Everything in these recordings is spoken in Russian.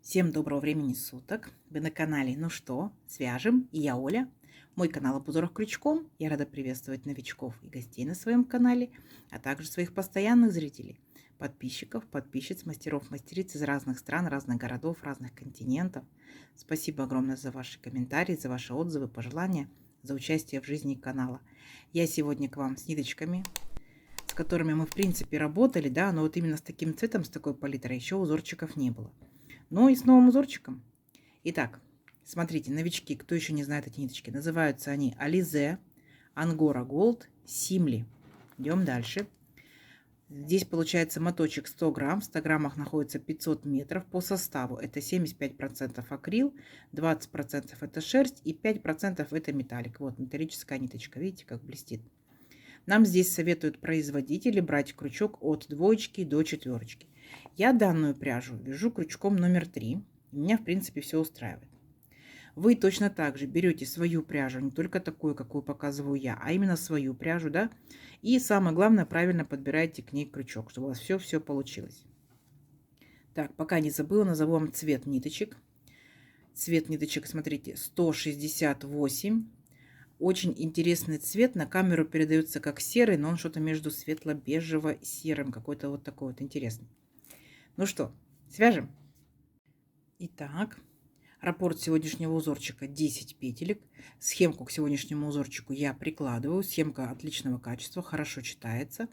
Всем доброго времени суток! Вы на канале «Ну что, свяжем?» И я Оля. Мой канал об узорах крючком. Я рада приветствовать новичков и гостей на своем канале, а также своих постоянных зрителей, подписчиков, подписчиц, мастеров, мастериц из разных стран, разных городов, разных континентов. Спасибо огромное за ваши комментарии, за ваши отзывы, пожелания, за участие в жизни канала. Я сегодня к вам с ниточками, с которыми мы в принципе работали, да, но вот именно с таким цветом, с такой палитрой еще узорчиков не было. Ну и с новым узорчиком. Итак, смотрите, новички, кто еще не знает эти ниточки, называются они Alize, Angora Gold, Simli. Идем дальше. Здесь получается моточек 100 грамм, в 100 граммах находится 500 метров. По составу это 75% акрил, 20% это шерсть и 5% это металлик. Вот металлическая ниточка, видите, как блестит. Нам здесь советуют производители брать крючок от 2 до 4. Я данную пряжу вяжу крючком номер 3. Меня, в принципе, все устраивает. Вы точно так же берете свою пряжу, не только такую, какую показываю я, а именно свою пряжу, да. И самое главное, правильно подбираете к ней крючок, чтобы у вас все получилось. Так, пока не забыла, назову вам цвет ниточек. Цвет ниточек, смотрите, 168. Очень интересный цвет. На камеру передается как серый, но он что-то между светло-бежево-серым. Какой-то вот такой вот интересный. Ну что, свяжем? Итак, раппорт сегодняшнего узорчика 10 петелек. Схемку к сегодняшнему узорчику я прикладываю. Схемка отличного качества, хорошо читается.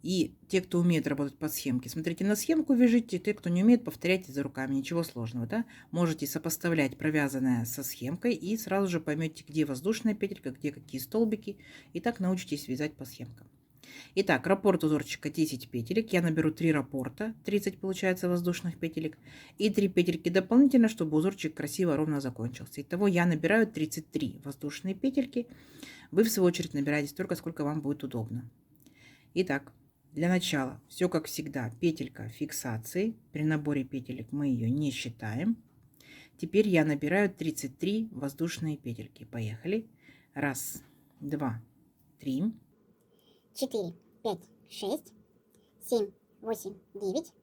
И те, кто умеет работать по схемке, смотрите на схемку, вяжите. Те, кто не умеет, повторяйте за руками. Ничего сложного, да? Можете сопоставлять провязанное со схемкой и сразу же поймете, где воздушная петелька, где какие столбики. И так научитесь вязать по схемкам. Итак, раппорт узорчика 10 петелек. Я наберу 3 раппорта, 30 получается воздушных петелек. И 3 петельки дополнительно, чтобы узорчик красиво, ровно закончился. Итого я набираю 33 воздушные петельки. Вы, в свою очередь, набираете столько, сколько вам будет удобно. Итак, для начала, все как всегда, петелька фиксации. При наборе петелек мы ее не считаем. Теперь я набираю 33 воздушные петельки. Поехали. 1, 2, 3, 4, 5, 6, 7, 8, 9,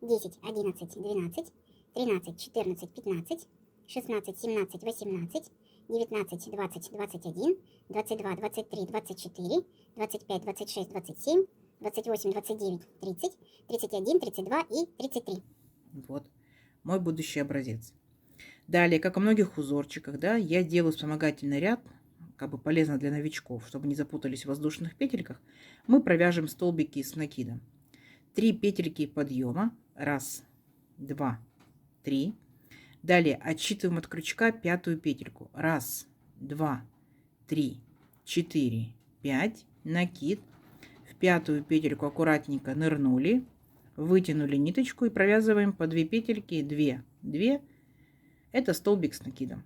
10, 11, 12, 13, 14, 15, 16, 17, 18, 19, 20, 21, 22, 23, 24, 25, 26, 27, 28, 29, 30, 31, 32 и 33. Вот мой будущий образец. Далее, как и многих узорчиках, да, я делаю вспомогательный ряд, как бы полезно для новичков, чтобы не запутались в воздушных петельках. Мы провяжем столбики с накидом. 3 петельки подъема. 1, 2, 3. Далее отсчитываем от крючка 5-ю петельку. 1, 2, 3, 4, 5. Накид. В 5-ю петельку аккуратненько нырнули, вытянули ниточку и провязываем по 2 петельки, 2, 2. Это столбик с накидом.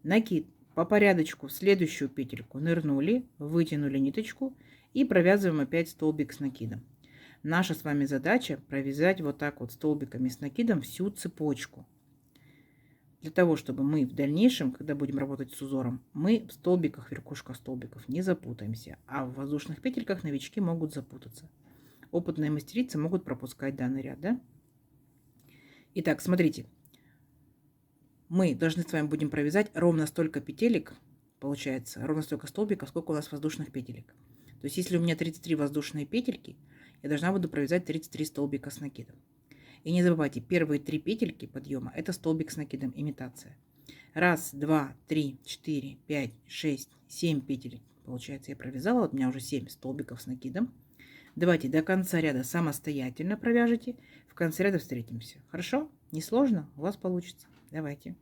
Накид по порядочку в следующую петельку нырнули, вытянули ниточку и провязываем опять столбик с накидом. Наша с вами задача провязать вот так вот столбиками с накидом всю цепочку. Для того, чтобы мы в дальнейшем, когда будем работать с узором, мы в столбиках, верхушках столбиков не запутаемся, а в воздушных петельках новички могут запутаться. Опытные мастерицы могут пропускать данный ряд, да? Итак, смотрите. Мы должны с вами будем провязать ровно столько петелек, получается, ровно столько столбиков, сколько у нас воздушных петелек. То есть, если у меня 33 воздушные петельки, я должна буду провязать 33 столбика с накидом. И не забывайте, первые 3 петельки подъема – это столбик с накидом, имитация. 1, 2, 3, 4, 5, 6, 7 петелек. Получается, я провязала, вот у меня уже 7 столбиков с накидом. Давайте до конца ряда самостоятельно провяжите. В конце ряда встретимся. Хорошо? Несложно? У вас получится. Давайте.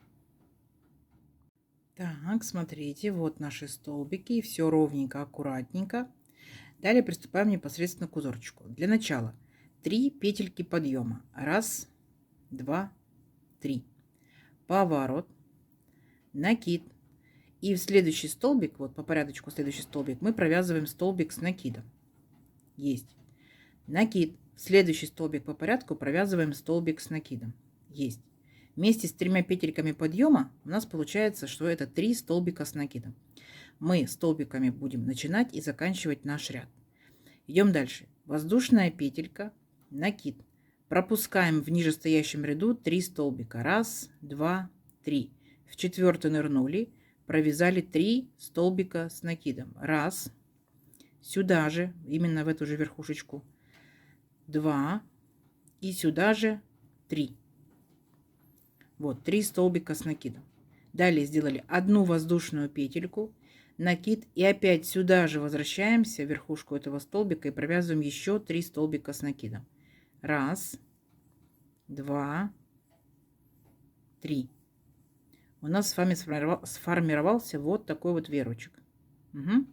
Так, смотрите, вот наши столбики. Все ровненько, аккуратненько. Далее приступаем непосредственно к узорчику. Для начала 3 петельки подъема. 1, 2, 3. Поворот. Накид. И в следующий столбик, вот по порядочку следующий столбик, мы провязываем столбик с накидом. Есть. Накид. Следующий столбик по порядку провязываем столбик с накидом. Есть. Вместе с 3 петельками подъема у нас получается, что это 3 столбика с накидом. Мы столбиками будем начинать и заканчивать наш ряд. Идем дальше. Воздушная петелька, накид, Пропускаем в нижестоящем ряду 3 столбика. 1, 2, 3. В 4 нырнули, провязали 3 столбика с накидом. 1, сюда же, именно в эту же верхушечку, 2 и сюда же 3. Вот, 3 столбика с накидом. Далее сделали одну воздушную петельку, накид, и опять сюда же возвращаемся в верхушку этого столбика и провязываем еще 3 столбика с накидом. 1, 2, 3. У нас с вами сформировался вот такой вот веерочек. Угу.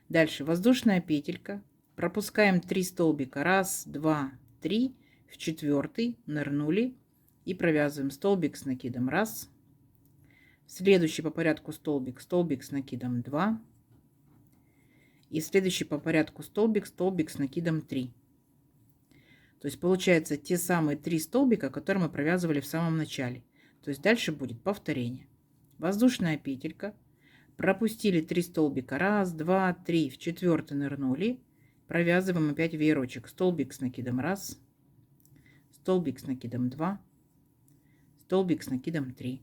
Дальше воздушная петелька. Пропускаем 3 столбика. 1, 2, 3. В 4 нырнули и провязываем столбик с накидом. 1. Следующий по порядку столбик, столбик с накидом 2. И следующий по порядку столбик, столбик с накидом 3. То есть получается те самые 3 столбика, которые мы провязывали в самом начале. То есть дальше будет повторение. Воздушная петелька. Пропустили 3 столбика. 1, 2, 3. В 4 нырнули. Провязываем опять веерочек. Столбик с накидом 1. Столбик с накидом 2. Столбик с накидом 3.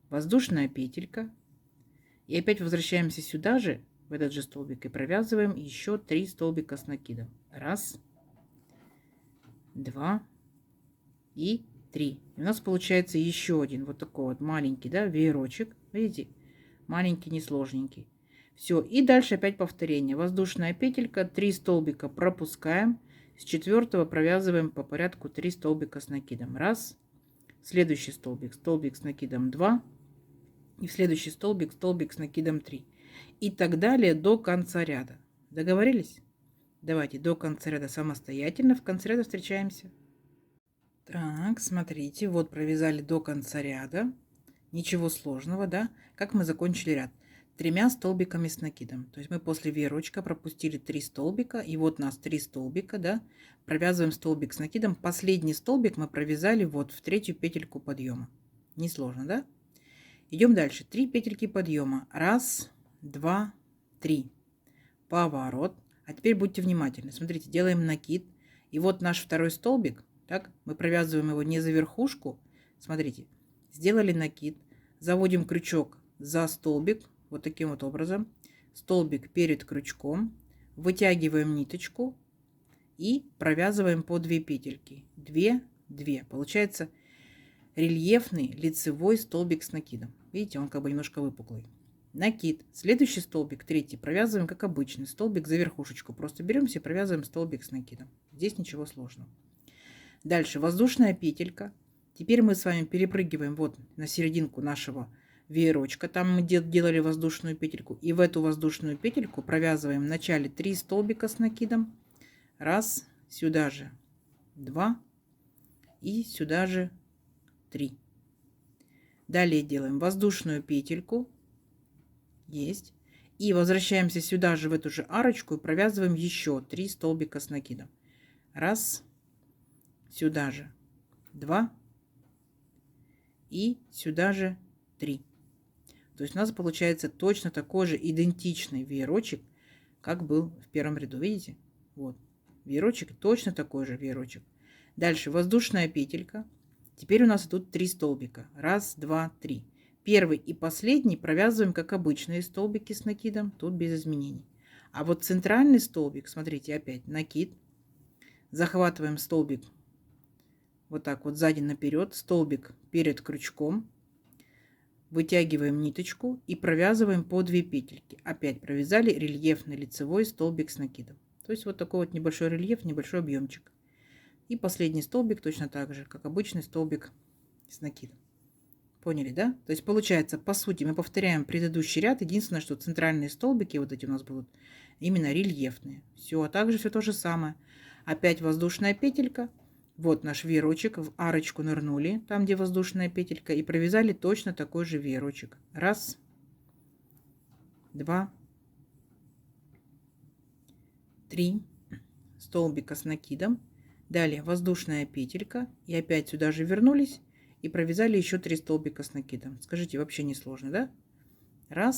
Воздушная петелька. И опять возвращаемся сюда же, в этот же столбик, и провязываем еще 3 столбика с накидом. 1, 2 и 3. И у нас получается еще один вот такой вот маленький, да, веерочек. Видите? Маленький, несложненький. Все. И дальше опять повторение. Воздушная петелька, 3 столбика пропускаем. С 4 провязываем по порядку 3 столбика с накидом. 1. Следующий столбик, столбик с накидом 2. И в следующий столбик, столбик с накидом 3. И так далее до конца ряда. Договорились? Давайте до конца ряда самостоятельно. В конце ряда встречаемся. Так, смотрите, вот провязали до конца ряда. Ничего сложного, да? Как мы закончили ряд? 3 столбиками с накидом. То есть мы после веерочка пропустили 3 столбика. И вот у нас 3 столбика, да? Провязываем столбик с накидом. Последний столбик мы провязали вот в 3-ю петельку подъема. Несложно, да? Идем дальше. 3 петельки подъема. 1, 2, 3. Поворот. А теперь будьте внимательны. Смотрите, делаем накид. И вот наш второй столбик. Так, мы провязываем его не за верхушку. Смотрите, сделали накид. Заводим крючок за столбик. Вот таким вот образом. Столбик перед крючком. Вытягиваем ниточку. И провязываем по 2 петельки. 2, 2. Получается рельефный лицевой столбик с накидом. Видите, он как бы немножко выпуклый. Накид. Следующий столбик, 3, провязываем как обычный столбик за верхушечку. Просто беремся и провязываем столбик с накидом. Здесь ничего сложного. Дальше воздушная петелька. Теперь мы с вами перепрыгиваем вот на серединку нашего веерочка. Там мы делали воздушную петельку. И в эту воздушную петельку провязываем в начале 3 столбика с накидом. 1, сюда же 2 и сюда же 3. Далее делаем воздушную петельку. Есть. И возвращаемся сюда же в эту же арочку и провязываем еще 3 столбика с накидом. 1, сюда же 2 и сюда же 3. То есть у нас получается точно такой же идентичный веерочек, как был в первом ряду. Видите? Вот. Веерочек точно такой же веерочек. Дальше воздушная петелька. Теперь у нас идут 3 столбика. 1, 2, 3. Первый и последний провязываем как обычные столбики с накидом. Тут без изменений. А вот центральный столбик, смотрите, опять накид. Захватываем столбик вот так вот сзади наперед. Столбик перед крючком. Вытягиваем ниточку и провязываем по 2 петельки. Опять провязали рельефный лицевой столбик с накидом. То есть вот такой вот небольшой рельеф, небольшой объемчик. И последний столбик точно так же, как обычный столбик с накидом. Поняли, да? То есть получается, по сути, мы повторяем предыдущий ряд. Единственное, что центральные столбики вот эти у нас будут именно рельефные. Все, а также все то же самое. Опять воздушная петелька. Вот наш веерочек. В арочку нырнули, там, где воздушная петелька. И провязали точно такой же веерочек. 1, 2, 3 столбика с накидом. Далее воздушная петелька. И опять сюда же вернулись. И провязали еще 3 столбика с накидом. Скажите, вообще не сложно, да? 1,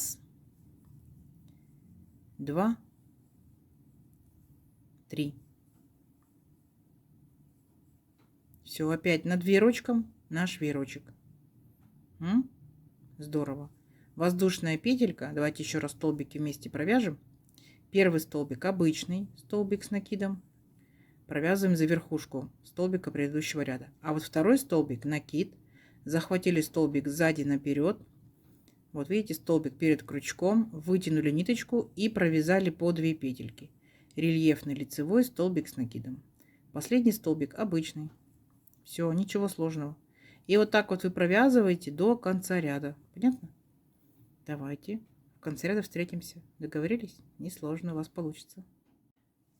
2, 3. Все, опять над веерочком наш веерочек. Здорово. Воздушная петелька. Давайте еще раз столбики вместе провяжем. Первый столбик обычный столбик с накидом. Провязываем за верхушку столбика предыдущего ряда. А вот второй столбик накид. Захватили столбик сзади наперед. Вот видите, столбик перед крючком. Вытянули ниточку и провязали по 2 петельки. Рельефный лицевой столбик с накидом. Последний столбик обычный. Все, ничего сложного. И вот так вот вы провязываете до конца ряда. Понятно? Давайте в конце ряда встретимся. Договорились? Несложно, у вас получится.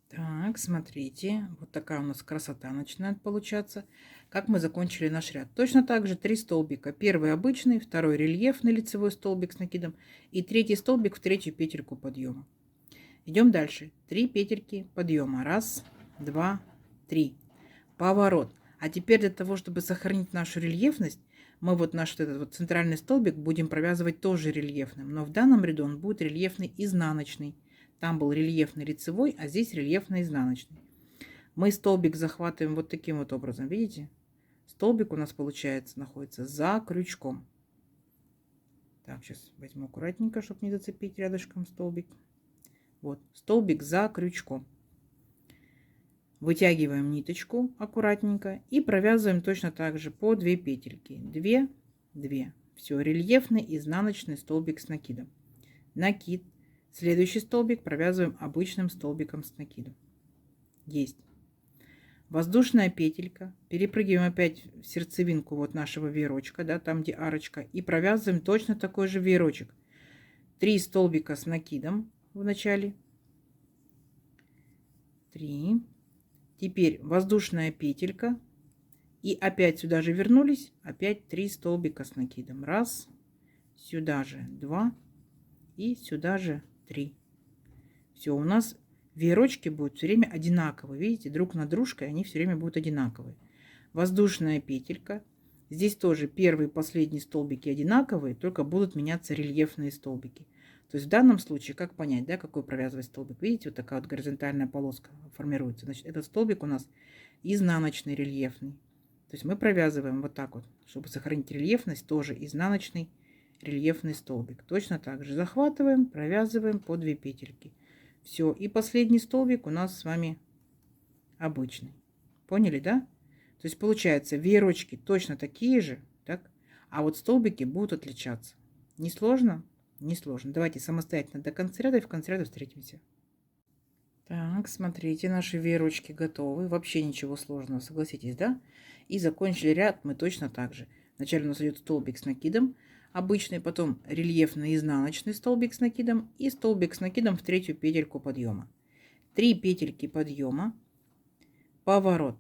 Так, смотрите, вот такая у нас красота начинает получаться. Как мы закончили наш ряд. Точно так же 3 столбика. Первый обычный, второй рельефный лицевой столбик с накидом и третий столбик в третью петельку подъема. Идем дальше. 3 петельки подъема. 1, 2, 3. Поворот. А теперь для того, чтобы сохранить нашу рельефность, мы вот наш этот вот центральный столбик будем провязывать тоже рельефным. Но в данном ряду он будет рельефный изнаночный. Там был рельефный лицевой, а здесь рельефный изнаночный. Мы столбик захватываем вот таким вот образом. Видите? Столбик у нас получается находится за крючком. Так, сейчас возьму аккуратненько, чтобы не зацепить рядышком столбик. Вот, столбик за крючком. Вытягиваем ниточку аккуратненько и провязываем точно так же по 2 петельки. 2, 2. Все, рельефный изнаночный столбик с накидом. Накид. Следующий столбик провязываем обычным столбиком с накидом. Есть. Воздушная петелька. Перепрыгиваем опять в сердцевинку вот нашего веерочка, да, там где арочка, и провязываем точно такой же веерочек. 3 столбика с накидом в начале. 3. Теперь воздушная петелька. И опять сюда же вернулись. Опять 3 столбика с накидом. 1. Сюда же 2. И сюда же 3. Все, у нас веерочки будут все время одинаковые. Видите, друг над дружкой они все время будут одинаковые. Воздушная петелька. Здесь тоже первый и последний столбики одинаковые, только будут меняться рельефные столбики. То есть в данном случае, как понять, да, какой провязывать столбик? Видите, вот такая вот горизонтальная полоска формируется. Значит, этот столбик у нас изнаночный рельефный. То есть мы провязываем вот так вот, чтобы сохранить рельефность, тоже изнаночный рельефный столбик. Точно так же захватываем, провязываем по 2 петельки. Все, и последний столбик у нас с вами обычный. Поняли, да? То есть получается, веерочки точно такие же, так? А вот столбики будут отличаться. Не сложно? Не сложно. Давайте самостоятельно до конца ряда и в конце ряда встретимся. Так, смотрите, наши веерочки готовы. Вообще ничего сложного, согласитесь, да? И закончили ряд мы точно так же. Вначале у нас идет столбик с накидом, обычный, потом рельефный изнаночный столбик с накидом и столбик с накидом в третью петельку подъема. 3 петельки подъема, поворот.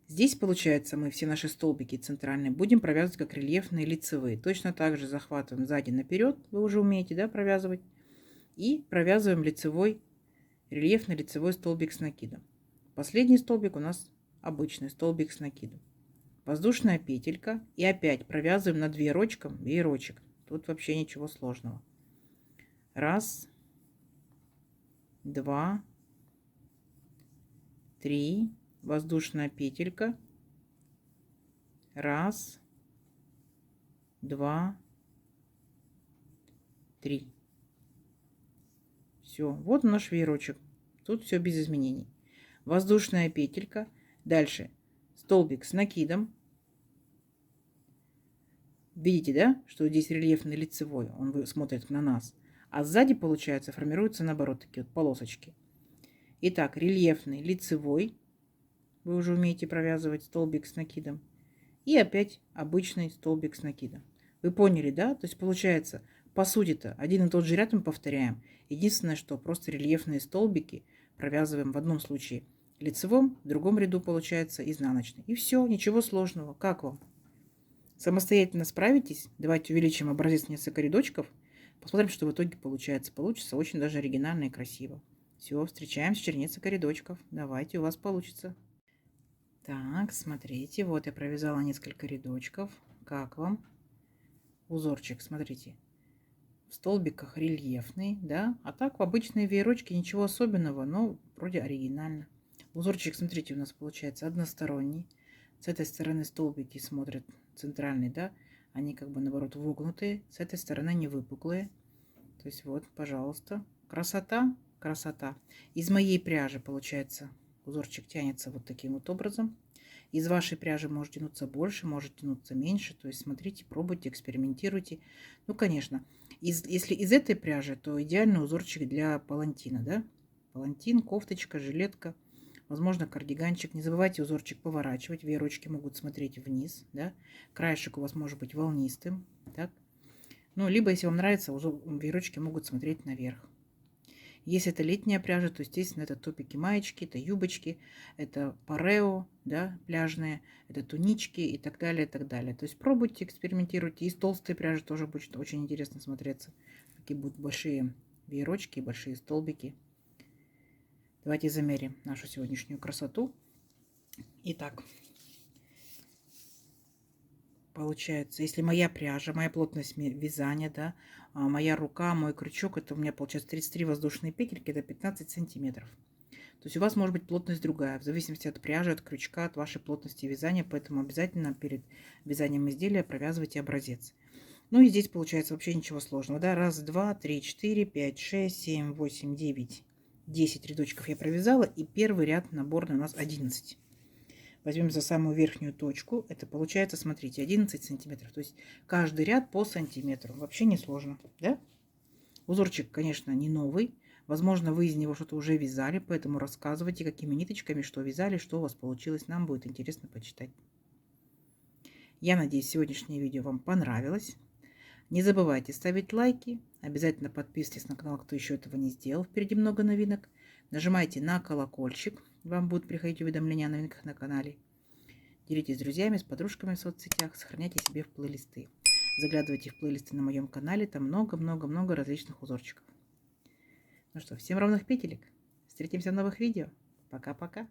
Здесь, получается, мы все наши столбики центральные будем провязывать как рельефные лицевые. Точно так же захватываем сзади наперед, вы уже умеете, да, провязывать. И провязываем лицевой, рельефный лицевой столбик с накидом. Последний столбик у нас обычный столбик с накидом. Воздушная петелька. И опять провязываем над веерочком веерочек. Тут вообще ничего сложного. 1, 2, 3. Воздушная петелька. 1, 2, 3. Все, вот наш веерочек. Тут все без изменений. Воздушная петелька. Дальше столбик с накидом. Видите, да, что здесь рельефный лицевой, он смотрит на нас. А сзади, получается, формируются наоборот такие вот полосочки. Итак, рельефный лицевой. Вы уже умеете провязывать столбик с накидом. И опять обычный столбик с накидом. Вы поняли, да? То есть получается, по сути-то, один и тот же ряд мы повторяем. Единственное, что просто рельефные столбики провязываем в одном случае лицевом, в другом ряду получается изнаночный. И все, ничего сложного. Как вам? Самостоятельно справитесь? Давайте увеличим образец несколько рядочков. Посмотрим, что в итоге получается. Получится очень даже оригинально и красиво. Все, встречаемся в чернецах рядочков. Давайте, у вас получится. Так, смотрите, вот я провязала несколько рядочков. Как вам? Узорчик, смотрите. В столбиках рельефный, да? А так в обычные веерочки ничего особенного, но вроде оригинально. Узорчик, смотрите, у нас получается односторонний. С этой стороны столбики смотрят центральный, да, они как бы наоборот вогнутые, с этой стороны не выпуклые. То есть вот, пожалуйста, красота, красота. Из моей пряжи получается узорчик тянется вот таким вот образом. Из вашей пряжи может тянуться больше, может тянуться меньше. То есть смотрите, пробуйте, экспериментируйте. Ну, конечно, если из этой пряжи, то идеальный узорчик для палантина, да? Палантин, кофточка, жилетка, возможно, кардиганчик. Не забывайте узорчик поворачивать. Веерочки могут смотреть вниз, да? Краешек у вас может быть волнистым, так? Ну, либо, если вам нравится, веерочки могут смотреть наверх. Если это летняя пряжа, то, естественно, это топики, маечки, это юбочки, это парео, да, пляжные, это тунички и так далее, и так далее. То есть пробуйте, экспериментируйте. Из толстой пряжи тоже будет очень интересно смотреться. Такие будут большие веерочки, большие столбики. Давайте замерим нашу сегодняшнюю красоту. Итак, получается, если моя пряжа, моя плотность вязания, да, моя рука, мой крючок, это у меня получается 33 воздушные петельки, это 15 сантиметров. То есть у вас может быть плотность другая, в зависимости от пряжи, от крючка, от вашей плотности вязания, поэтому обязательно перед вязанием изделия провязывайте образец. Ну и здесь получается вообще ничего сложного, да, 1, 2, 3, 4, 5, 6, 7, 8, 9, 10 рядочков я провязала, и первый ряд наборный у нас 11. Возьмем за самую верхнюю точку. Это получается, смотрите, 11 сантиметров. То есть каждый ряд по сантиметру. Вообще не сложно, да? Узорчик, конечно, не новый. Возможно, вы из него что-то уже вязали, поэтому рассказывайте, какими ниточками, что вязали, что у вас получилось. Нам будет интересно почитать. Я надеюсь, сегодняшнее видео вам понравилось. Не забывайте ставить лайки. Обязательно подписывайтесь на канал, кто еще этого не сделал. Впереди много новинок. Нажимайте на колокольчик. Вам будут приходить уведомления о новинках на канале. Делитесь с друзьями, с подружками в соцсетях. Сохраняйте себе в плейлисты. Заглядывайте в плейлисты на моем канале. Там много-много-много различных узорчиков. Ну что, всем ровных петелек. Встретимся в новых видео. Пока-пока.